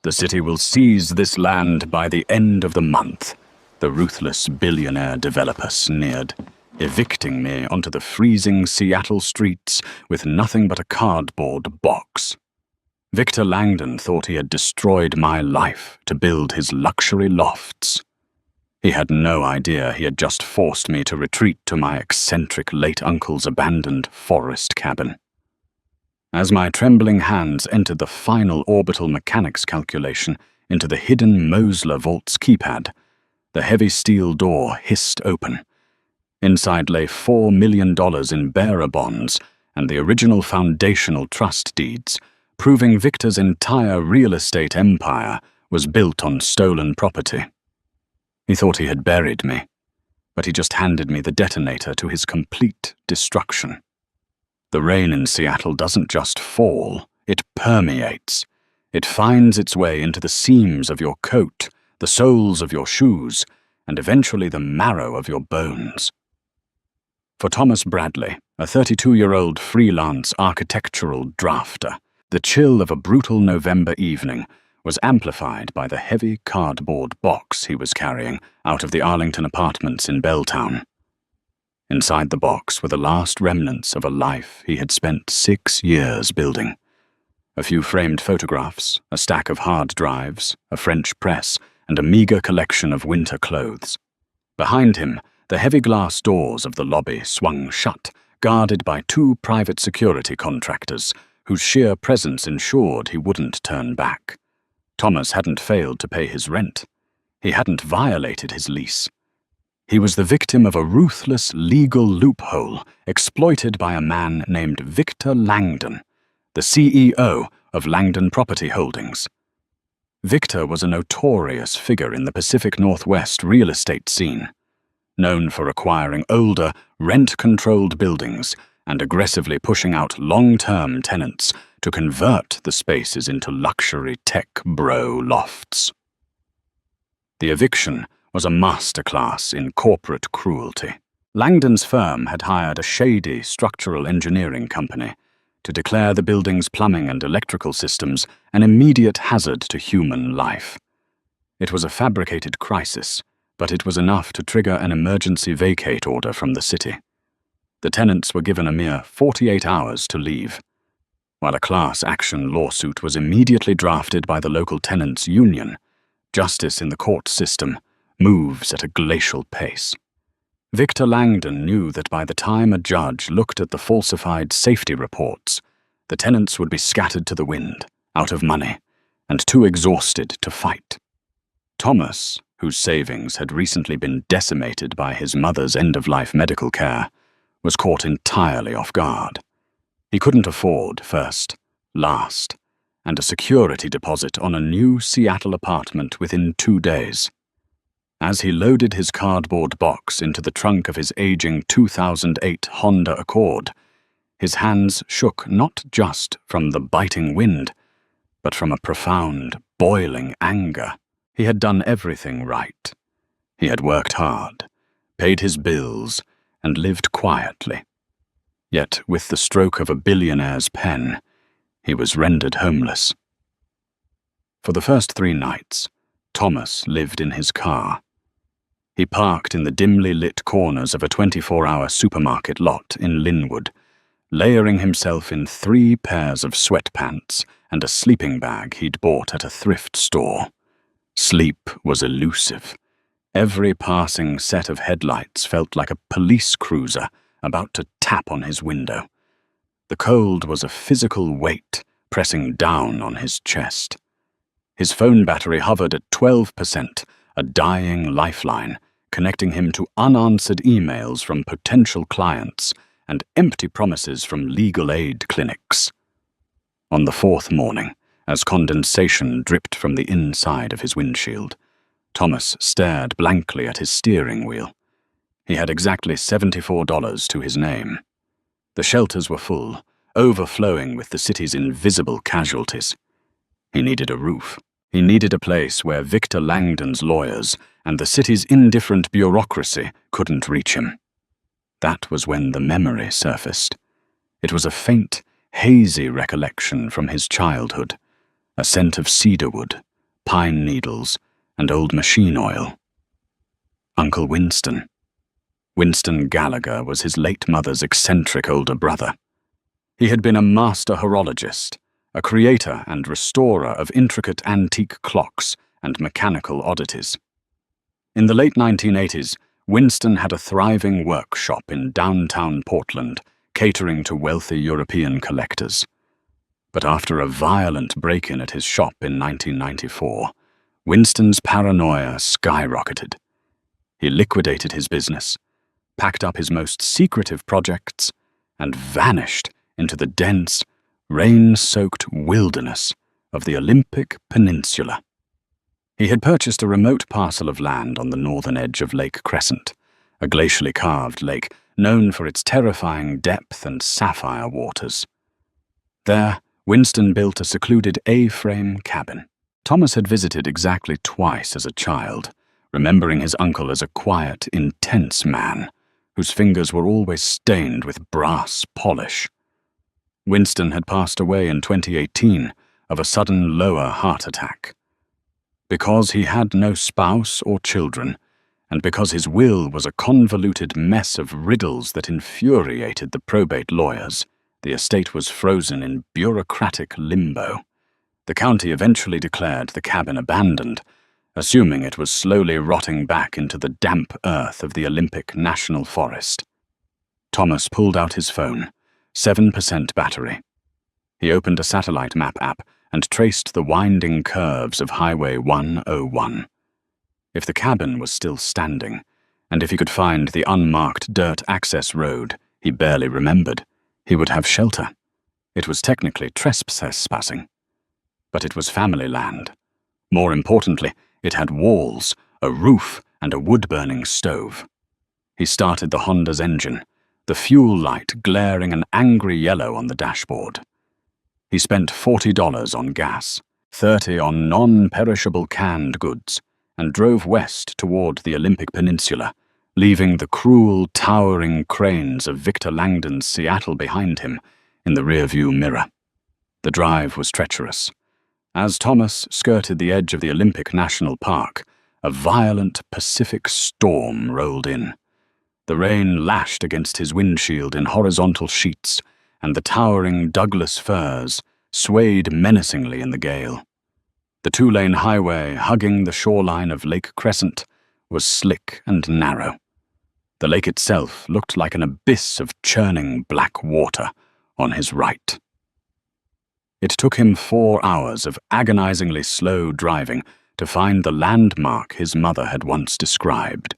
The city will seize this land by the end of the month, the ruthless billionaire developer sneered, evicting me onto the freezing Seattle streets with nothing but a cardboard box. Victor Langdon thought he had destroyed my life to build his luxury lofts. He had no idea he had just forced me to retreat to my eccentric late uncle's abandoned forest cabin. As my trembling hands entered the final orbital mechanics calculation into the hidden Mosler Vault's keypad, the heavy steel door hissed open. Inside lay $4 million in bearer bonds and the original foundational trust deeds, proving Victor's entire real estate empire was built on stolen property. He thought he had buried me, but he just handed me the detonator to his complete destruction. The rain in Seattle doesn't just fall, it permeates. It finds its way into the seams of your coat, the soles of your shoes, and eventually the marrow of your bones. For Thomas Bradley, a 32-year-old freelance architectural drafter, the chill of a brutal November evening was amplified by the heavy cardboard box he was carrying out of the Arlington apartments in Belltown. Inside the box were the last remnants of a life he had spent 6 years building. A few framed photographs, a stack of hard drives, a French press, and a meager collection of winter clothes. Behind him, the heavy glass doors of the lobby swung shut, guarded by 2 private security contractors, whose sheer presence ensured he wouldn't turn back. Thomas hadn't failed to pay his rent. He hadn't violated his lease. He was the victim of a ruthless legal loophole exploited by a man named Victor Langdon, the CEO of Langdon Property Holdings. Victor was a notorious figure in the Pacific Northwest real estate scene, known for acquiring older, rent-controlled buildings and aggressively pushing out long-term tenants to convert the spaces into luxury tech bro lofts. The eviction was a masterclass in corporate cruelty. Langdon's firm had hired a shady structural engineering company to declare the building's plumbing and electrical systems an immediate hazard to human life. It was a fabricated crisis, but it was enough to trigger an emergency vacate order from the city. The tenants were given a mere 48 hours to leave, while a class action lawsuit was immediately drafted by the local tenants' union. Justice in the court system moves at a glacial pace. Victor Langdon knew that by the time a judge looked at the falsified safety reports, the tenants would be scattered to the wind, out of money, and too exhausted to fight. Thomas, whose savings had recently been decimated by his mother's end-of-life medical care, was caught entirely off guard. He couldn't afford first, last, and a security deposit on a new Seattle apartment within 2 days. As he loaded his cardboard box into the trunk of his aging 2008 Honda Accord, his hands shook not just from the biting wind, but from a profound, boiling anger. He had done everything right. He had worked hard, paid his bills, and lived quietly. Yet, with the stroke of a billionaire's pen, he was rendered homeless. For the first 3 nights, Thomas lived in his car. He parked in the dimly lit corners of a 24-hour supermarket lot in Linwood, layering himself in 3 pairs of sweatpants and a sleeping bag he'd bought at a thrift store. Sleep was elusive. Every passing set of headlights felt like a police cruiser about to tap on his window. The cold was a physical weight pressing down on his chest. His phone battery hovered at 12%, a dying lifeline, connecting him to unanswered emails from potential clients and empty promises from legal aid clinics. On the 4th morning, as condensation dripped from the inside of his windshield, Thomas stared blankly at his steering wheel. He had exactly $74 to his name. The shelters were full, overflowing with the city's invisible casualties. He needed a roof. He needed a place where Victor Langdon's lawyers and the city's indifferent bureaucracy couldn't reach him. That was when the memory surfaced. It was a faint, hazy recollection from his childhood, a scent of cedarwood, pine needles, and old machine oil. Uncle Winston. Winston Gallagher was his late mother's eccentric older brother. He had been a master horologist, a creator and restorer of intricate antique clocks and mechanical oddities. In the late 1980s, Winston had a thriving workshop in downtown Portland, catering to wealthy European collectors. But after a violent break-in at his shop in 1994, Winston's paranoia skyrocketed. He liquidated his business, packed up his most secretive projects, and vanished into the dense, rain-soaked wilderness of the Olympic Peninsula. He had purchased a remote parcel of land on the northern edge of Lake Crescent, a glacially carved lake known for its terrifying depth and sapphire waters. There, Winston built a secluded A-frame cabin. Thomas had visited exactly twice as a child, remembering his uncle as a quiet, intense man, whose fingers were always stained with brass polish. Winston had passed away in 2018 of a sudden lower heart attack. Because he had no spouse or children, and because his will was a convoluted mess of riddles that infuriated the probate lawyers, the estate was frozen in bureaucratic limbo. The county eventually declared the cabin abandoned, assuming it was slowly rotting back into the damp earth of the Olympic National Forest. Thomas pulled out his phone, 7% battery. He opened a satellite map app and traced the winding curves of Highway 101. If the cabin was still standing, and if he could find the unmarked dirt access road he barely remembered, he would have shelter. It was technically trespassing, but it was family land. More importantly, it had walls, a roof, and a wood-burning stove. He started the Honda's engine, the fuel light glaring an angry yellow on the dashboard. He spent $40 on gas, $30 on non-perishable canned goods, and drove west toward the Olympic Peninsula, leaving the cruel, towering cranes of Victor Langdon's Seattle behind him in the rearview mirror. The drive was treacherous. As Thomas skirted the edge of the Olympic National Park, a violent Pacific storm rolled in. The rain lashed against his windshield in horizontal sheets, and the towering Douglas firs swayed menacingly in the gale. The two-lane highway hugging the shoreline of Lake Crescent was slick and narrow. The lake itself looked like an abyss of churning black water on his right. It took him 4 hours of agonizingly slow driving to find the landmark his mother had once described.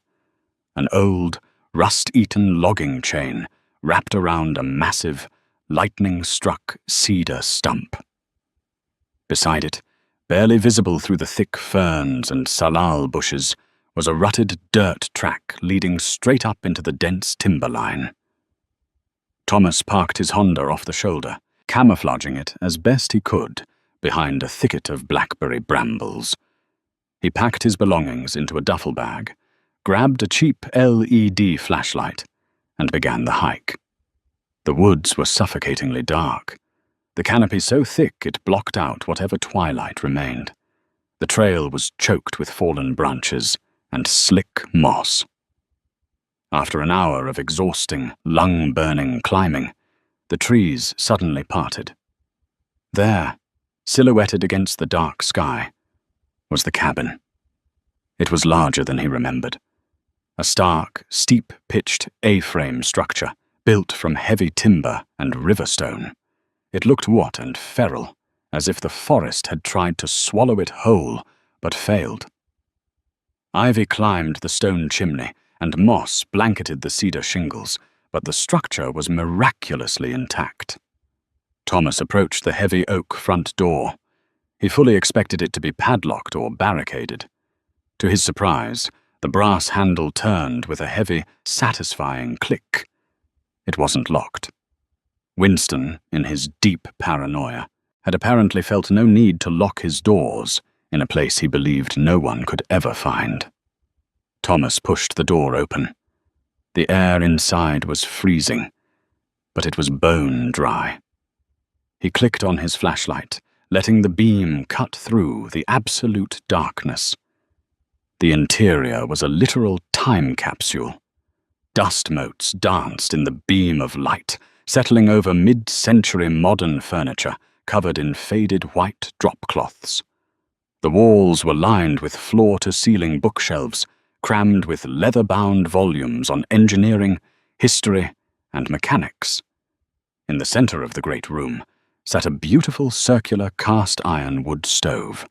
An old, rust-eaten logging chain wrapped around a massive, lightning-struck cedar stump. Beside it, barely visible through the thick ferns and salal bushes, was a rutted dirt track leading straight up into the dense timberline. Thomas parked his Honda off the shoulder, camouflaging it as best he could behind a thicket of blackberry brambles. He packed his belongings into a duffel bag, grabbed a cheap LED flashlight, and began the hike. The woods were suffocatingly dark, the canopy so thick it blocked out whatever twilight remained. The trail was choked with fallen branches and slick moss. After an hour of exhausting, lung-burning climbing, the trees suddenly parted. There, silhouetted against the dark sky, was the cabin. It was larger than he remembered. A stark, steep-pitched A-frame structure, built from heavy timber and riverstone. It looked what and feral, as if the forest had tried to swallow it whole, but failed. Ivy climbed the stone chimney, and moss blanketed the cedar shingles, but the structure was miraculously intact. Thomas approached the heavy oak front door. He fully expected it to be padlocked or barricaded. To his surprise, the brass handle turned with a heavy, satisfying click. It wasn't locked. Winston, in his deep paranoia, had apparently felt no need to lock his doors in a place he believed no one could ever find. Thomas pushed the door open. The air inside was freezing, but it was bone dry. He clicked on his flashlight, letting the beam cut through the absolute darkness. The interior was a literal time capsule. Dust motes danced in the beam of light, settling over mid-century modern furniture covered in faded white dropcloths. The walls were lined with floor-to-ceiling bookshelves, crammed with leather-bound volumes on engineering, history, and mechanics. In the center of the great room sat a beautiful circular cast-iron wood stove.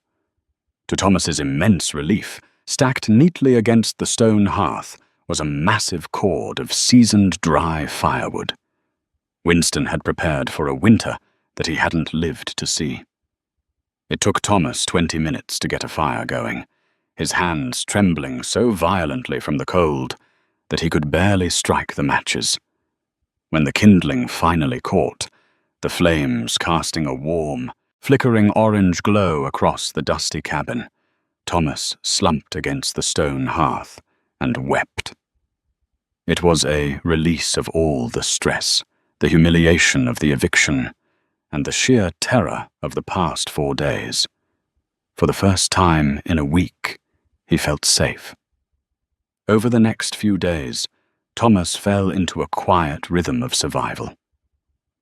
To Thomas's immense relief, stacked neatly against the stone hearth was a massive cord of seasoned dry firewood. Winston had prepared for a winter that he hadn't lived to see. It took Thomas 20 minutes to get a fire going, his hands trembling so violently from the cold that he could barely strike the matches. When the kindling finally caught, the flames casting a warm, flickering orange glow across the dusty cabin, Thomas slumped against the stone hearth and wept. It was a release of all the stress, the humiliation of the eviction, and the sheer terror of the past 4 days. For the first time in a week, he felt safe. Over the next few days, Thomas fell into a quiet rhythm of survival.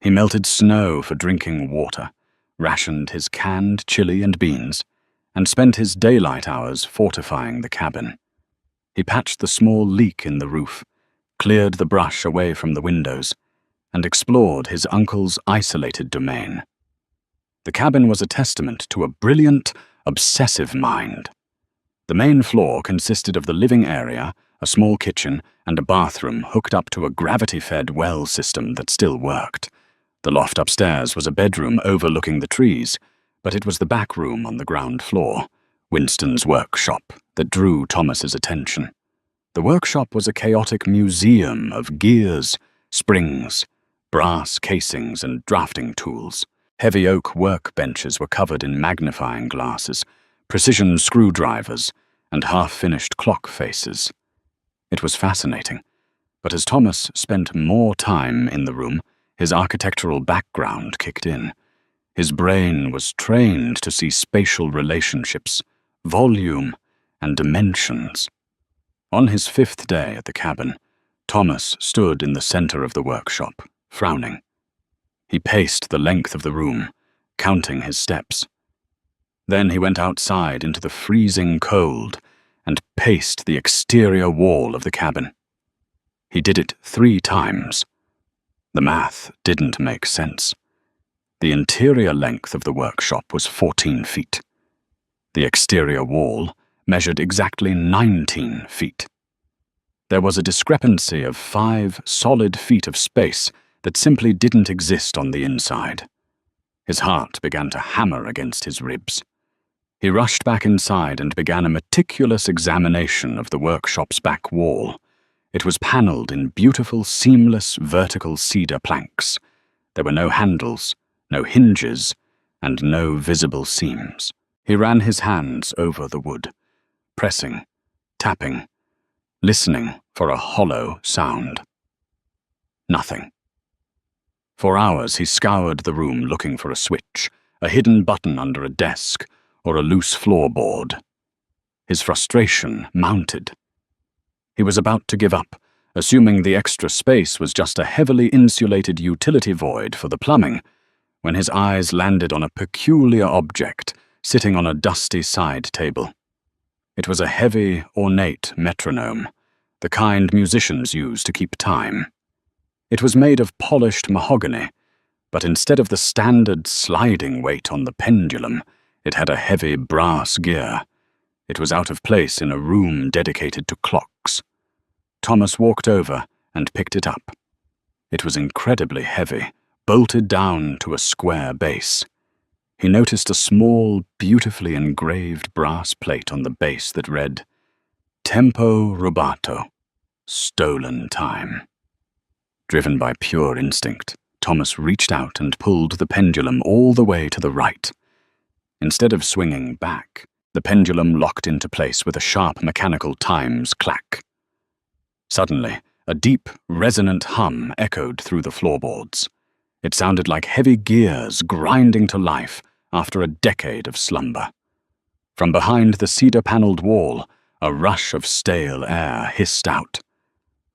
He melted snow for drinking water, rationed his canned chili and beans, and spent his daylight hours fortifying the cabin. He patched the small leak in the roof, cleared the brush away from the windows, and explored his uncle's isolated domain. The cabin was a testament to a brilliant, obsessive mind. The main floor consisted of the living area, a small kitchen, and a bathroom hooked up to a gravity-fed well system that still worked. The loft upstairs was a bedroom overlooking the trees, but it was the back room on the ground floor, Winston's workshop, that drew Thomas's attention. The workshop was a chaotic museum of gears, springs, brass casings, and drafting tools. Heavy oak workbenches were covered in magnifying glasses, precision screwdrivers, and half-finished clock faces. It was fascinating, but as Thomas spent more time in the room, his architectural background kicked in. His brain was trained to see spatial relationships, volume, and dimensions. On his 5th day at the cabin, Thomas stood in the center of the workshop, frowning. He paced the length of the room, counting his steps. Then he went outside into the freezing cold and paced the exterior wall of the cabin. He did it 3 times. The math didn't make sense. The interior length of the workshop was 14 feet. The exterior wall measured exactly 19 feet. There was a discrepancy of 5 solid feet of space that simply didn't exist on the inside. His heart began to hammer against his ribs. He rushed back inside and began a meticulous examination of the workshop's back wall. It was paneled in beautiful, seamless, vertical cedar planks. There were no handles, no hinges, and no visible seams. He ran his hands over the wood, pressing, tapping, listening for a hollow sound. Nothing. For hours he scoured the room looking for a switch, a hidden button under a desk, or a loose floorboard. His frustration mounted. He was about to give up, assuming the extra space was just a heavily insulated utility void for the plumbing, when his eyes landed on a peculiar object sitting on a dusty side table. It was a heavy, ornate metronome, the kind musicians use to keep time. It was made of polished mahogany, but instead of the standard sliding weight on the pendulum, it had a heavy brass gear. It was out of place in a room dedicated to clocks. Thomas walked over and picked it up. It was incredibly heavy, bolted down to a square base. He noticed a small, beautifully engraved brass plate on the base that read, "Tempo rubato, stolen time." Driven by pure instinct, Thomas reached out and pulled the pendulum all the way to the right. Instead of swinging back, the pendulum locked into place with a sharp mechanical times clack. Suddenly, a deep, resonant hum echoed through the floorboards. It sounded like heavy gears grinding to life after a decade of slumber. From behind the cedar-paneled wall, a rush of stale air hissed out.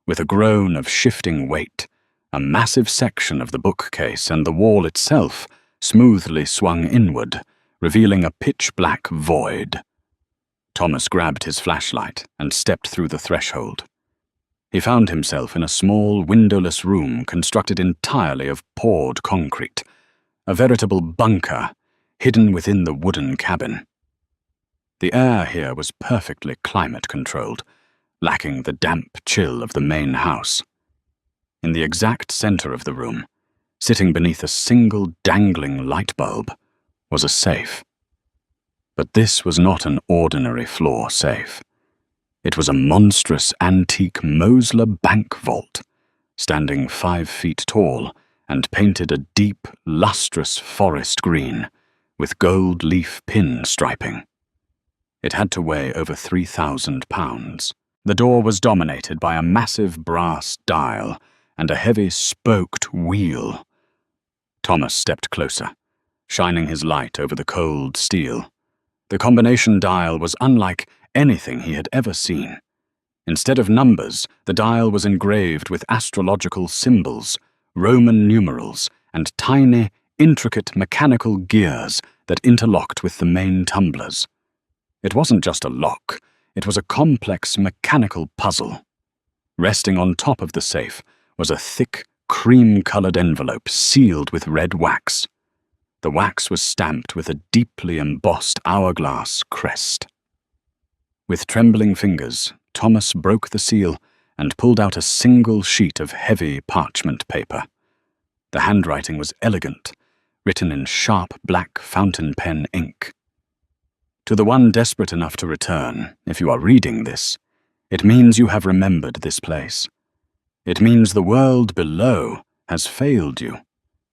With a groan of shifting weight, a massive section of the bookcase and the wall itself smoothly swung inward, revealing a pitch-black void. Thomas grabbed his flashlight and stepped through the threshold. He found himself in a small, windowless room constructed entirely of poured concrete, a veritable bunker hidden within the wooden cabin. The air here was perfectly climate-controlled, lacking the damp chill of the main house. In the exact center of the room, sitting beneath a single dangling light bulb, was a safe. But this was not an ordinary floor safe. It was a monstrous antique Mosler bank vault, standing 5 feet tall and painted a deep, lustrous forest green with gold leaf pin striping. It had to weigh over 3,000 pounds. The door was dominated by a massive brass dial and a heavy spoked wheel. Thomas stepped closer, shining his light over the cold steel. The combination dial was unlike anything he had ever seen. Instead of numbers, the dial was engraved with astrological symbols, Roman numerals, and tiny, intricate mechanical gears that interlocked with the main tumblers. It wasn't just a lock, it was a complex mechanical puzzle. Resting on top of the safe was a thick, cream-colored envelope sealed with red wax. The wax was stamped with a deeply embossed hourglass crest. With trembling fingers, Thomas broke the seal and pulled out a single sheet of heavy parchment paper. The handwriting was elegant, written in sharp black fountain pen ink. To the one desperate enough to return, if you are reading this, it means you have remembered this place. It means the world below has failed you,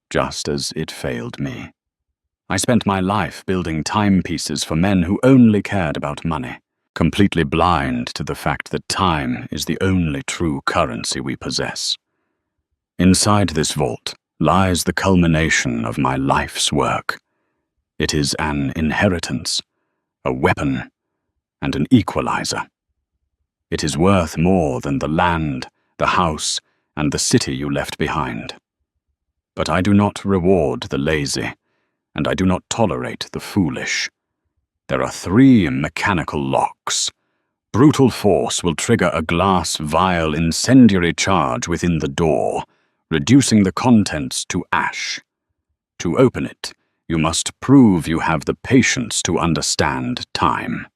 just as it failed me. I spent my life building timepieces for men who only cared about money, completely blind to the fact that time is the only true currency we possess. Inside this vault lies the culmination of my life's work. It is an inheritance, a weapon, and an equalizer. It is worth more than the land, the house, and the city you left behind. But I do not reward the lazy, and I do not tolerate the foolish. There are 3 mechanical locks. Brutal force will trigger a glass vial incendiary charge within the door, reducing the contents to ash. To open it, you must prove you have the patience to understand time.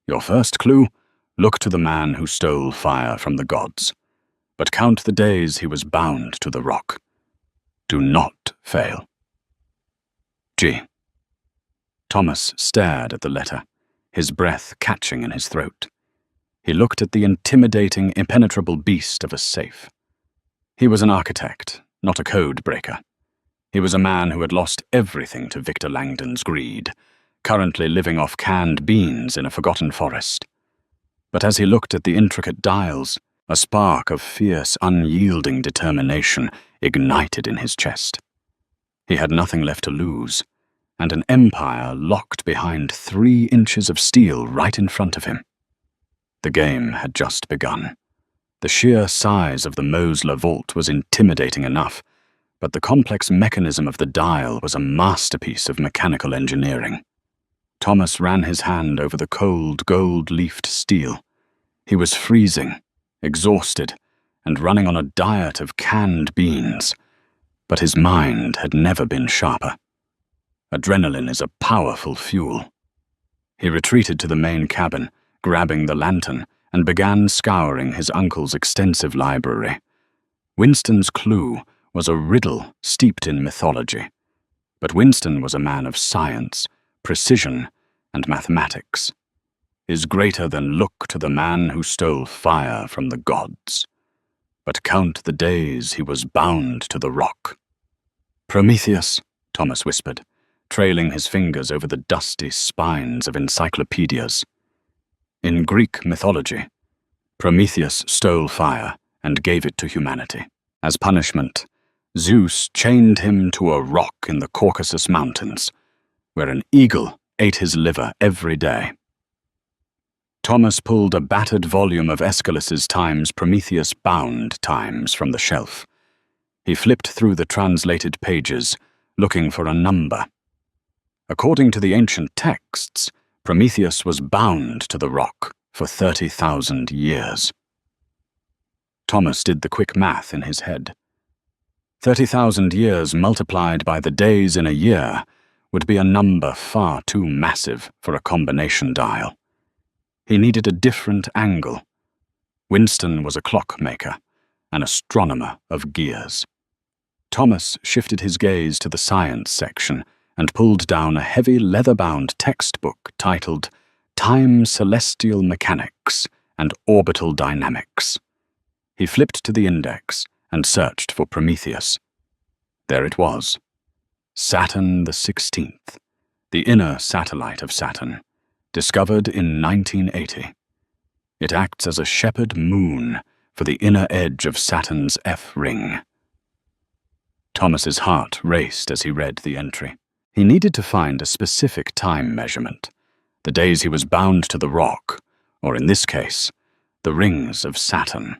Your first clue: look to the man who stole fire from the gods, but count the days he was bound to the rock. Do not fail. G. Thomas stared at the letter, his breath catching in his throat. He looked at the intimidating, impenetrable beast of a safe. He was an architect, not a code breaker. He was a man who had lost everything to Victor Langdon's greed, currently living off canned beans in a forgotten forest. But as he looked at the intricate dials, a spark of fierce, unyielding determination ignited in his chest. He had nothing left to lose, and an empire locked behind 3 inches of steel right in front of him. The game had just begun. The sheer size of the Mosler vault was intimidating enough, but the complex mechanism of the dial was a masterpiece of mechanical engineering. Thomas ran his hand over the cold, gold-leafed steel. He was freezing, exhausted, and running on a diet of canned beans, but his mind had never been sharper. Adrenaline is a powerful fuel. He retreated to the main cabin, grabbing the lantern, and began scouring his uncle's extensive library. Winston's clue was a riddle steeped in mythology, but Winston was a man of science, precision, and mathematics. Is greater than look to the man who stole fire from the gods, but count the days he was bound to the rock. Prometheus, Thomas whispered, trailing his fingers over the dusty spines of encyclopedias. In Greek mythology, Prometheus stole fire and gave it to humanity. As punishment, Zeus chained him to a rock in the Caucasus Mountains, where an eagle ate his liver every day. Thomas pulled a battered volume of Aeschylus's Times Prometheus Bound Times from the shelf. He flipped through the translated pages, looking for a number. According to the ancient texts, Prometheus was bound to the rock for 30,000 years. Thomas did the quick math in his head. 30,000 years multiplied by the days in a year would be a number far too massive for a combination dial. He needed a different angle. Winston was a clockmaker, an astronomer of gears. Thomas shifted his gaze to the science section and pulled down a heavy leather-bound textbook titled Time Celestial Mechanics and Orbital Dynamics. He flipped to the index and searched for Prometheus. There it was. Saturn the 16th, the inner satellite of Saturn, discovered in 1980. It acts as a shepherd moon for the inner edge of Saturn's F-ring. Thomas's heart raced as he read the entry. He needed to find a specific time measurement, the days he was bound to the rock, or in this case, the rings of Saturn.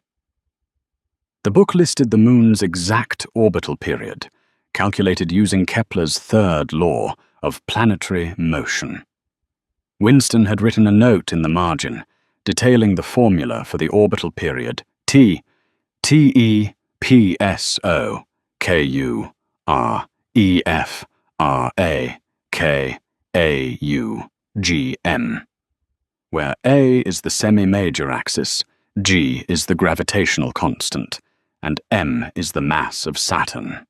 The book listed the moon's exact orbital period, calculated using Kepler's third law of planetary motion. Winston had written a note in the margin detailing the formula for the orbital period TEPSO-KUREFRAKAUGM, where A is the semi-major axis, G is the gravitational constant, and M is the mass of Saturn.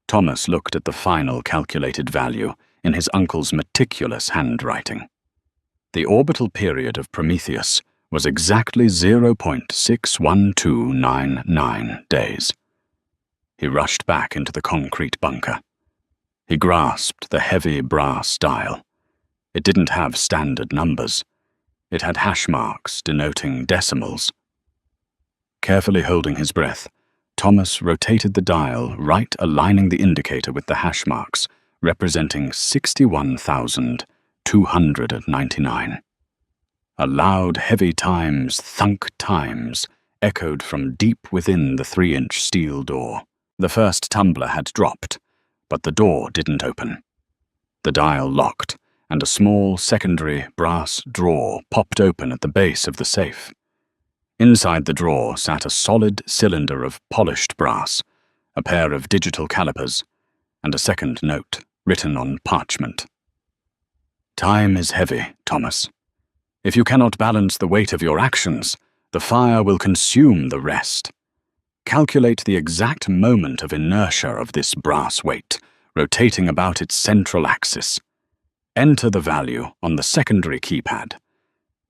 Thomas looked at the final calculated value in his uncle's meticulous handwriting. The orbital period of Prometheus was exactly 0.61299 days. He rushed back into the concrete bunker. He grasped the heavy brass dial. It didn't have standard numbers. It had hash marks denoting decimals. Carefully holding his breath, Thomas rotated the dial, right aligning the indicator with the hash marks, representing 61,299. A loud, heavy times, thunk times, echoed from deep within the 3-inch steel door. The first tumbler had dropped, but the door didn't open. The dial locked, and a small secondary brass drawer popped open at the base of the safe. Inside the drawer sat a solid cylinder of polished brass, a pair of digital calipers, and a second note written on parchment. Time is heavy, Thomas. If you cannot balance the weight of your actions, the fire will consume the rest. Calculate the exact moment of inertia of this brass weight, rotating about its central axis. Enter the value on the secondary keypad.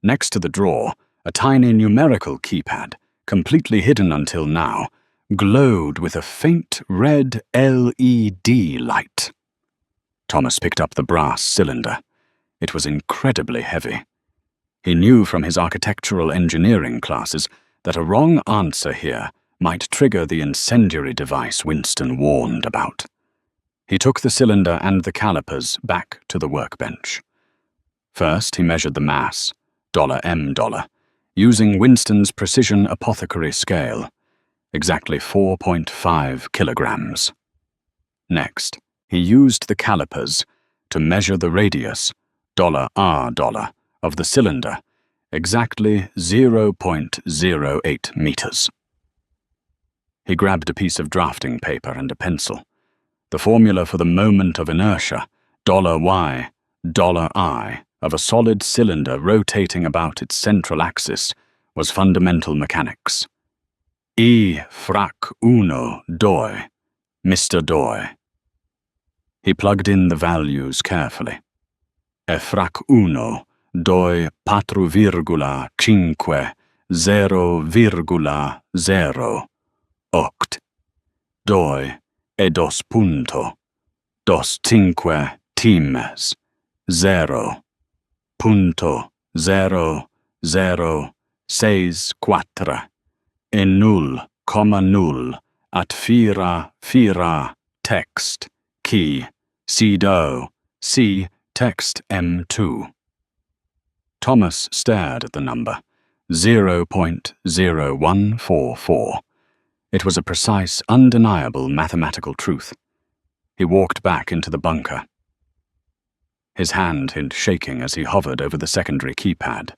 Next to the drawer, a tiny numerical keypad, completely hidden until now, glowed with a faint red LED light. Thomas picked up the brass cylinder. It was incredibly heavy. He knew from his architectural engineering classes that a wrong answer here might trigger the incendiary device Winston warned about. He took the cylinder and the calipers back to the workbench. First, he measured the mass, $M, using Winston's precision apothecary scale, exactly 4.5 kilograms. Next, he used the calipers to measure the radius, $R, of the cylinder, exactly 0.08 meters. He grabbed a piece of drafting paper and a pencil. The formula for the moment of inertia, $Y, $I, of a solid cylinder rotating about its central axis, was fundamental mechanics. E frac uno doi, Mr. Doi. He plugged in the values carefully. E frac uno, doi, 4,5, 0,0, oct. Doi, e 2.25 times, 0.006 e 0,0 at fira text, key, sido, See text M2. Thomas stared at the number, 0.0144. It was a precise, undeniable mathematical truth. He walked back into the bunker. His hand hid shaking as he hovered over the secondary keypad.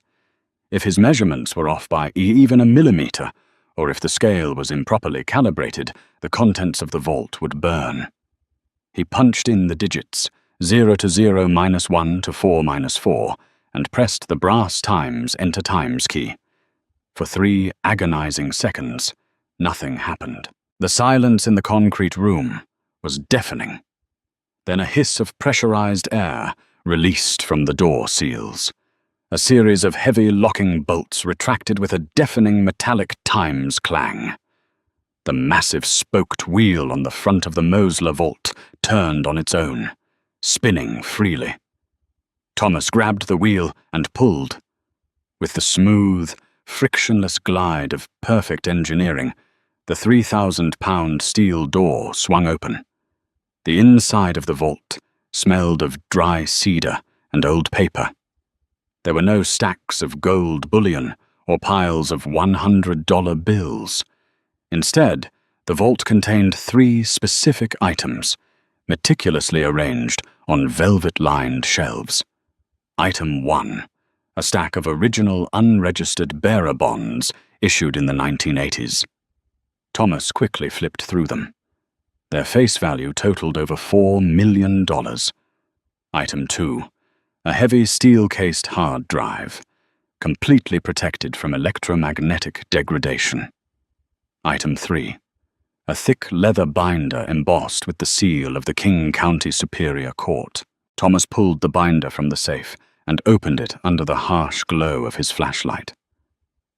If his measurements were off by even a millimeter, or if the scale was improperly calibrated, the contents of the vault would burn. He punched in the digits, 0 to 0 minus 1 to 4 minus 4, and pressed the brass times enter times key. For 3 agonizing seconds, nothing happened. The silence in the concrete room was deafening. Then a hiss of pressurized air released from the door seals. A series of heavy locking bolts retracted with a deafening metallic times clang. The massive spoked wheel on the front of the Mosler vault turned on its own, spinning freely. Thomas grabbed the wheel and pulled. With the smooth, frictionless glide of perfect engineering, the 3,000-pound steel door swung open. The inside of the vault smelled of dry cedar and old paper. There were no stacks of gold bullion or piles of $100 bills. Instead, the vault contained 3 specific items, meticulously arranged on velvet-lined shelves. Item 1, a stack of original unregistered bearer bonds issued in the 1980s. Thomas quickly flipped through them. Their face value totaled over $4 million. Item 2, a heavy steel-cased hard drive, completely protected from electromagnetic degradation. Item 3, a thick leather binder embossed with the seal of the King County Superior Court. Thomas pulled the binder from the safe and opened it under the harsh glow of his flashlight.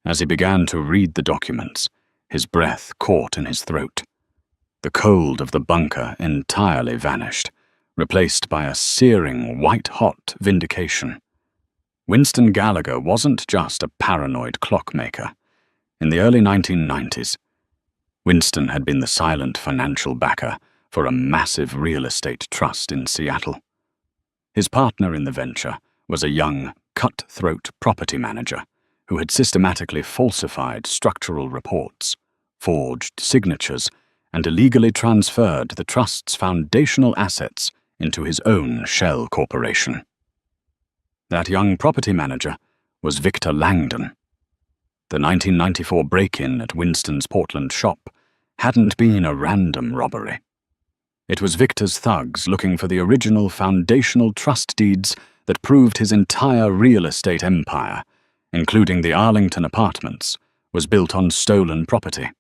As he began to read the documents, his breath caught in his throat. The cold of the bunker entirely vanished, replaced by a searing, white-hot vindication. Winston Gallagher wasn't just a paranoid clockmaker. In the early 1990s, Winston had been the silent financial backer for a massive real estate trust in Seattle. His partner in the venture was a young, cutthroat property manager who had systematically falsified structural reports, forged signatures, and illegally transferred the trust's foundational assets into his own shell corporation. That young property manager was Victor Langdon. The 1994 break-in at Winston's Portland shop hadn't been a random robbery. It was Victor's thugs looking for the original foundational trust deeds that proved his entire real estate empire, including the Arlington apartments, was built on stolen property.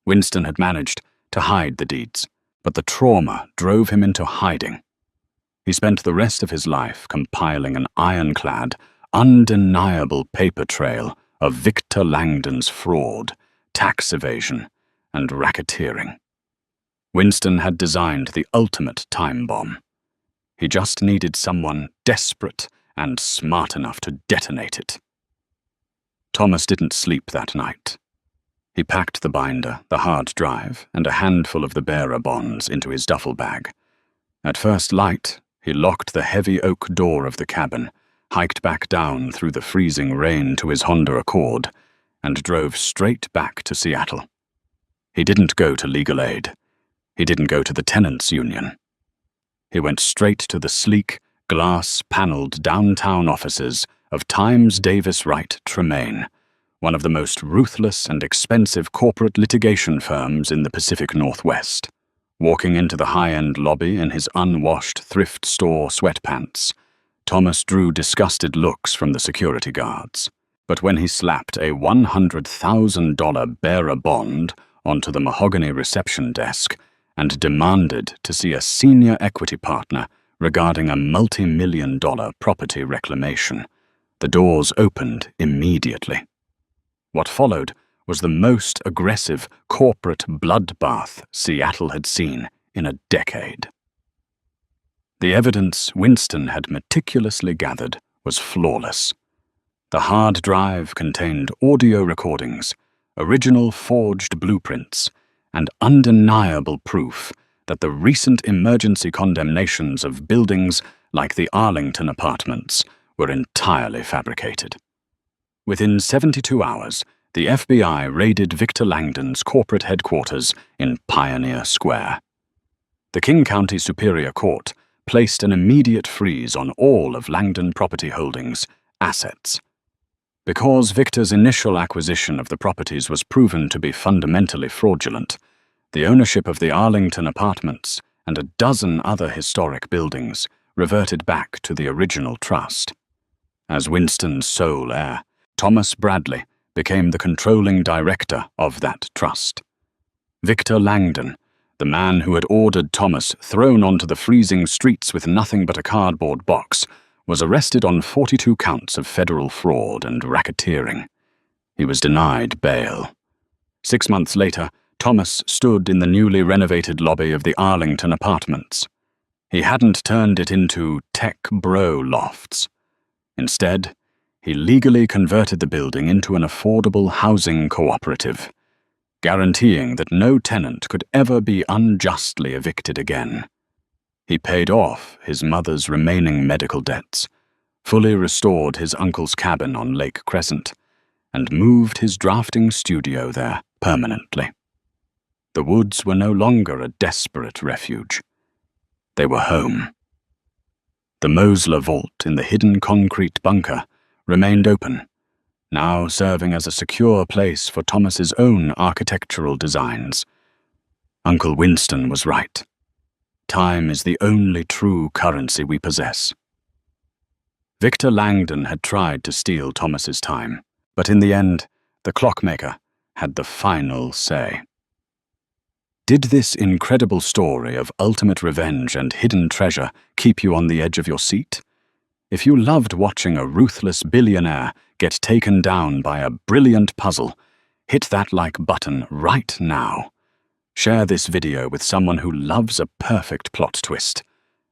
Winston had managed to hide the deeds, but the trauma drove him into hiding. He spent the rest of his life compiling an ironclad, undeniable paper trail of Victor Langdon's fraud, tax evasion, and racketeering. Winston had designed the ultimate time bomb. He just needed someone desperate and smart enough to detonate it. Thomas didn't sleep that night. He packed the binder, the hard drive, and a handful of the bearer bonds into his duffel bag. At first light, he locked the heavy oak door of the cabin, hiked back down through the freezing rain to his Honda Accord, and drove straight back to Seattle. He didn't go to legal aid. He didn't go to the tenants' union. He went straight to the sleek, glass-paneled downtown offices of Times Davis Wright Tremaine, one of the most ruthless and expensive corporate litigation firms in the Pacific Northwest. Walking into the high-end lobby in his unwashed thrift store sweatpants, Thomas drew disgusted looks from the security guards. But when he slapped a $100,000 bearer bond onto the mahogany reception desk and demanded to see a senior equity partner regarding a multi-million-dollar property reclamation, the doors opened immediately. What followed was the most aggressive corporate bloodbath Seattle had seen in a decade. The evidence Winston had meticulously gathered was flawless. The hard drive contained audio recordings, original forged blueprints, and undeniable proof that the recent emergency condemnations of buildings like the Arlington Apartments, were entirely fabricated. Within 72 hours, the FBI raided Victor Langdon's corporate headquarters in Pioneer Square. The King County Superior Court placed an immediate freeze on all of Langdon Property Holdings' assets. Because Victor's initial acquisition of the properties was proven to be fundamentally fraudulent, the ownership of the Arlington Apartments and a dozen other historic buildings reverted back to the original trust. As Winston's sole heir, Thomas Bradley became the controlling director of that trust. Victor Langdon, the man who had ordered Thomas thrown onto the freezing streets with nothing but a cardboard box, was arrested on 42 counts of federal fraud and racketeering. He was denied bail. 6 months later, Thomas stood in the newly renovated lobby of the Arlington Apartments. He hadn't turned it into tech bro lofts. Instead, he legally converted the building into an affordable housing cooperative, guaranteeing that no tenant could ever be unjustly evicted again. He paid off his mother's remaining medical debts, fully restored his uncle's cabin on Lake Crescent, and moved his drafting studio there permanently. The woods were no longer a desperate refuge. They were home. The Mosler Vault in the hidden concrete bunker remained open, now serving as a secure place for Thomas's own architectural designs. Uncle Winston was right. Time is the only true currency we possess. Victor Langdon had tried to steal Thomas's time, but in the end, the clockmaker had the final say. Did this incredible story of ultimate revenge and hidden treasure keep you on the edge of your seat? If you loved watching a ruthless billionaire get taken down by a brilliant puzzle, hit that like button right now. Share this video with someone who loves a perfect plot twist.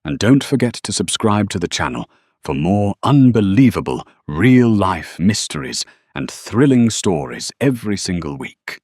And don't forget to subscribe to the channel for more unbelievable real-life mysteries and thrilling stories every single week.